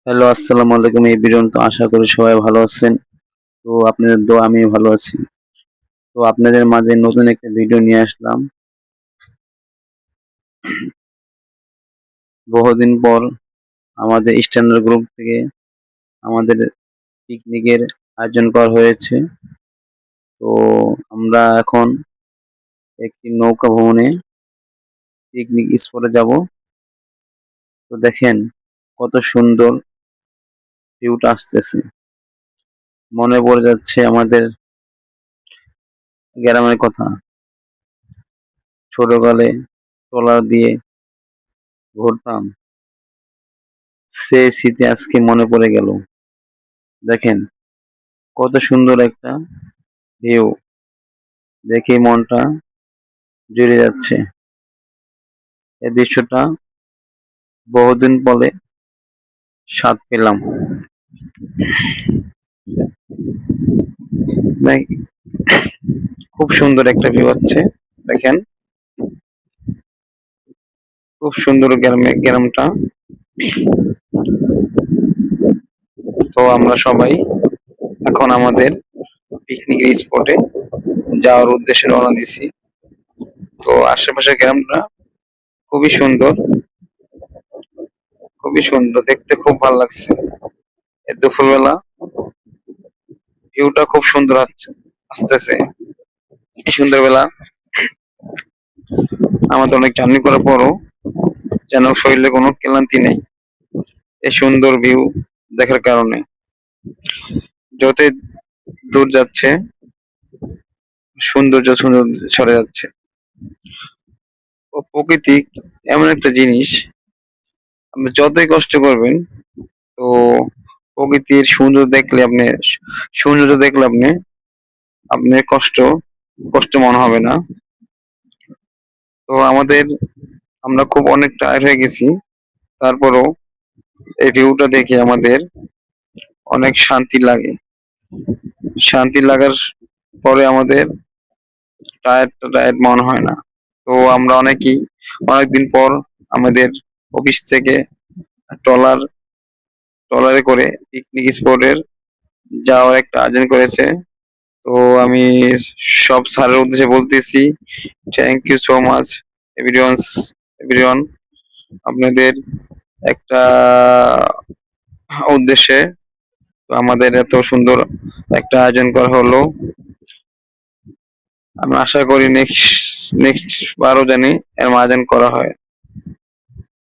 Hello, আসসালামু আলাইকুম everyone. তো আশা করি সবাই ভালো আছেন। তো আপনাদের দোয়া আমিও ভালো আছি। তো আপনাদের মাঝে নতুন একটা ভিডিও নিয়ে আসলাম। বহুদিন পর আমাদের স্ট্যান্ডার্ড গ্রুপ থেকে আমাদের পিকনিকের আয়োজন করা হয়েছে। তো আমরা এখন একটি নৌকা ভ্রমণে পিকনিক স্পটে যাব। তো দেখেন কত সুন্দর ভিউটা আসতেছে। মনে পড়ে যাচ্ছে আমাদের গ্রামের কথা। ছোটকালে ট্রলার দিয়ে ঘুরতাম। সেই স্মৃতি আজকে মনে পড়ে গেল। দেখেন কত সুন্দর একটা ভিউ, দেখে মনটা জুড়ে যাচ্ছে। এই দৃশ্যটা বহুদিন পরে স্বাদ পেলাম। খুব সুন্দর একটা ভিউ হচ্ছে। দেখেন খুব সুন্দর গ্রামটা। তো আমরা সবাই এখন আমাদের পিকনিক স্পটে যাওয়ার উদ্দেশ্যে রওনা দিছি। তো আশেপাশের গ্রামটা খুবই সুন্দর, খুবই সুন্দর, দেখতে খুব ভালো লাগছে। এই দুপুরবেলা ভিউটা খুব সুন্দর আসতেছে। এই সন্ধ্যাবেলা আমাদের অনেক জার্নি করার পরও যেন শরীরে কোনো ক্লান্তি নেই এই সুন্দর ভিউ দেখার কারণে। যতই দূর যাচ্ছে সৌন্দর্য সুন্দর ছড়ে যাচ্ছে। ও প্রকৃতি এমন একটা জিনিস, আপনি যতই কষ্ট করবেন তো প্রকৃতির সৌন্দর্য দেখলে আপনার কষ্ট মনে হবে না। তো আমরা খুব অনেক টায়ার্ড হয়ে গেছি, তারপরও এই ভিউটা দেখে আমাদের অনেক শান্তি লাগার পরে আমাদের টায়ার্ড মনে হয় না। তো আমরা অনেকদিন পর আমাদের অফিস থেকে ট্রলার ট্রলারে করে পিকনিক স্পটের যাওয়ার একটা আয়োজন করেছে। তো আমি সব স্যারের উদ্দেশ্যে বলতেছি, thank you so much everyone, আপনাদের একটা উদ্দেশ্যে আমাদের এত সুন্দর একটা আয়োজন করা হলো। আমি আশা করি নেক্সট বারও জানি এর আয়োজন করা হয়।